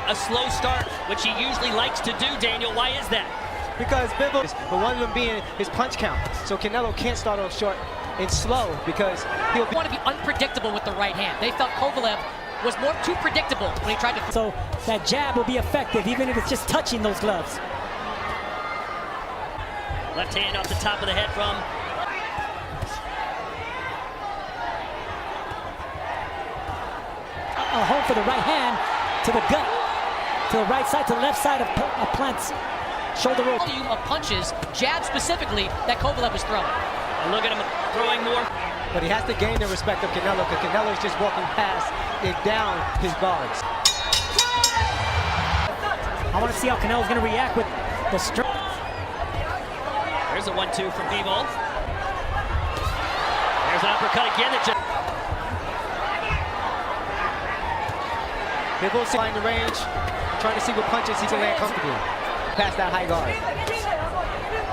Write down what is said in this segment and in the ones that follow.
A slow start, which he usually likes to do, Daniel. Why is that? Because Bivol, but one of them being his punch count. So Canelo can't start off short and slow because he'll want to be unpredictable with the right hand. They felt Kovalev was too predictable when he tried to. So that jab will be effective even if it's just touching those gloves. Left hand off the top of the head from a home for the right hand to the gut, to the right side, to the left side of Plant's shoulder roll. Volume of punches, jab specifically, that Kovalev was throwing. And look at him throwing more. But he has to gain the respect of Canelo because Canelo's just walking past and down his guards. I want to see how Canelo's going to react with the strength. There's a 1-2 from Bivol. There's an uppercut again. Bivol's flying the range, trying to see what punches he can land comfortably past that high guard.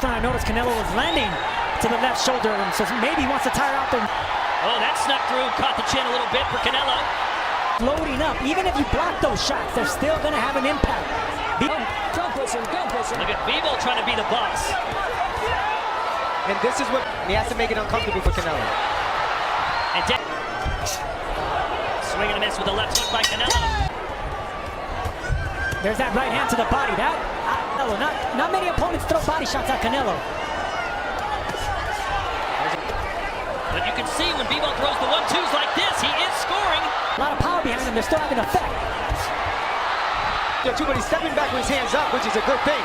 I noticed Canelo was landing to the left shoulder, and so maybe he wants to tire out the. Oh, that snuck through, caught the chin a little bit for Canelo. Loading up, even if you block those shots, they're still going to have an impact. Look at Bivol trying to be the boss. And this is what he has to make it uncomfortable for Canelo. And swing and a miss with the left hook by Canelo. There's that right hand to the body. That Canelo, not many opponents throw body shots at Canelo. But you can see when Bivol throws the 1-2s like this, he is scoring. A lot of power behind him. They're still having effect. But he's stepping back with his hands up, which is a good thing.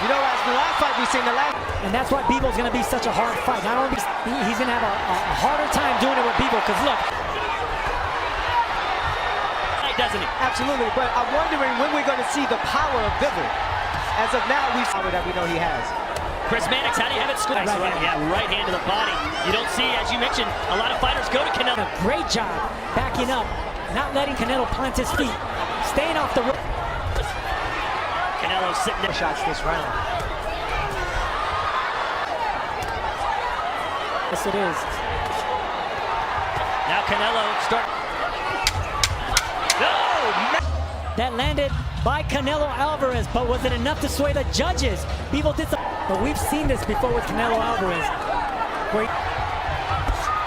You know, as the last fight we've seen, and that's why Bivol's going to be such a hard fight. Not only he's going to have a harder time doing it with Bivol, because look. Doesn't he? Absolutely, but I'm wondering when we're going to see the power of Bivol. As of now, we've seen power that we know he has. Chris Mannix, how do you have it scored? Right hand to the body. You don't see, as you mentioned, a lot of fighters go to Canelo. A great job backing up, not letting Canelo plant his feet, staying off the rope. Canelo sitting there. Shots this round. Yes, it is. Now Canelo start. That landed by Canelo Alvarez, but was it enough to sway the judges? Bivol did some, but we've seen this before with Canelo Alvarez.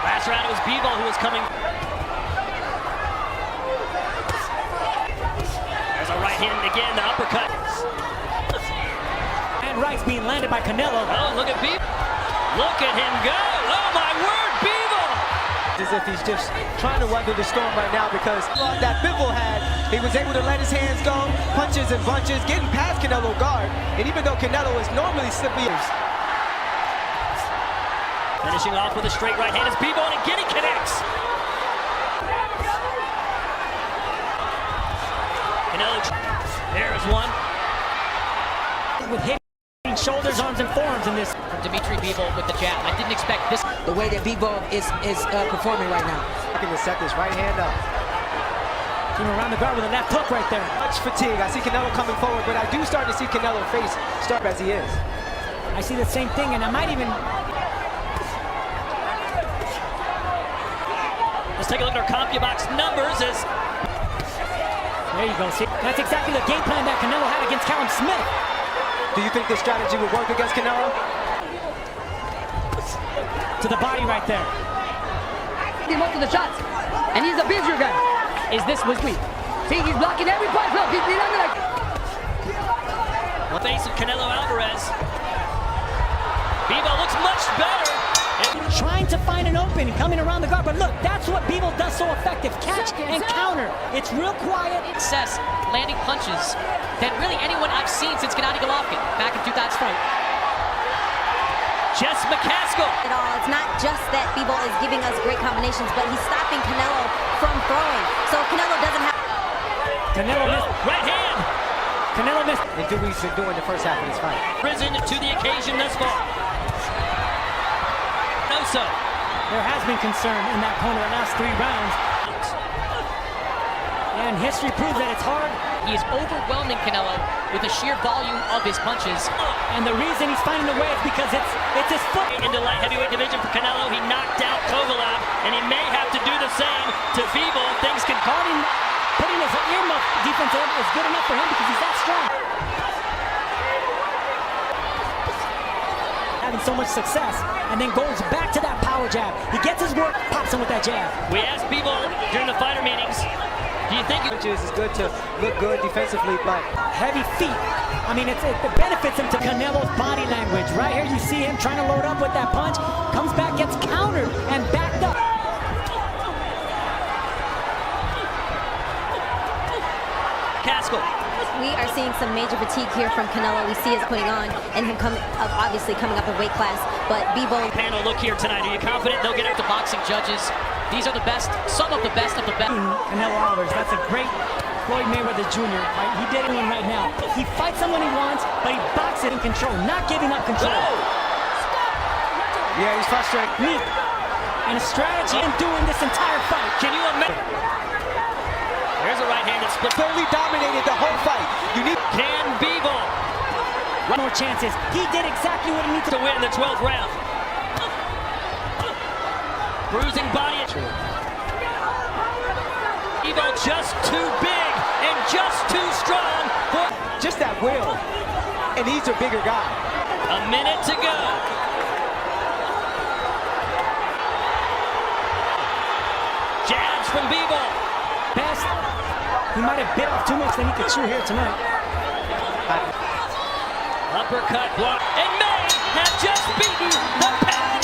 Last round it was Bivol who was coming. There's a right hand again, the uppercut. And right's being landed by Canelo. Oh, look at Bivol. Look at him go. Oh my word, Bivol. As if he's just trying to weather the storm right now because that Bivol had, he was able to let his hands go, punches and bunches, getting past Canelo guard. And even though Canelo is normally slippy. Finishing off with a straight right hand is Bivol, and again he connects. Canelo, there's one. With hitting shoulders, arms, and forearms in this. From Dmitry Bivol with the jab. I didn't expect this. The way that Bivol is performing right now. Looking to set this right hand up. Around the guard with a left hook right there. Much fatigue. I see Canelo coming forward, but I do start to see Canelo face start as he is. I see the same thing, and I might even. Let's take a look at our CompuBox numbers. There you go. See, that's exactly the game plan that Canelo had against Callum Smith. Do you think this strategy would work against Canelo? To the body right there. Most of the shots, and he's a busier guy. Is this weak? See, he's blocking every punch. Look, he's under like. The face of Canelo Alvarez. Bivol looks much better. Trying to find an opening, coming around the guard, but look, that's what Bivol does so effective. Catch and counter. It's real quiet. Success landing punches than really anyone I've seen since Gennady Golovkin back in 2000 fight. Jess McCaskill. It's not just that Bivol is giving us great combinations, but he's stopping Canelo from throwing. So Canelo doesn't have. Canelo missed. Right hand. Canelo missed. And do what he's been doing the first half of this fight. Risen to the occasion thus far. No, so. There has been concern in that corner the last 3 rounds. And history proves that it's hard. He is overwhelming Canelo with the sheer volume of his punches. And the reason he's finding a way is because it's his foot. Into light heavyweight division for Canelo, he knocked out Kovalev, and he may have to do the same to Bivol. Things can guarding putting his earmuff defense in is good enough for him because he's that strong. Having so much success, and then goes back to that power jab. He gets his work, pops him with that jab. We asked Bivol during the fighter meetings, do you think Punches is good to look good defensively, but Heavy feet. I mean, it benefits him to Canelo's body language. Right here, you see him trying to load up with that punch. Comes back, gets countered, and backed up. Casco? We are seeing some major fatigue here from Canelo. We see his putting on, and him obviously coming up in weight class. But Bivol. Panel, look here tonight. Are you confident they'll get up The boxing judges, these are the best, some of the best of the best. Canelo Alvarez, that's a great Floyd Mayweather Jr. Right? He did it right now. He fights someone he wants, but he boxes in control, not giving up control. yeah, he's frustrated. Neat. And a strategy in doing this entire fight. Can you imagine? There's a right-handed split. Totally dominated the whole fight. You need. Can Bivol More chances. He did exactly what he needed to win the 12th round? Bruising body. Bivol just too big and just too strong for Just that will. And he's a bigger guy. a minute to go. Jabs from Bivol. best. He might have bit off too much than he could chew here tonight. Uppercut block. And may have just beaten the pound.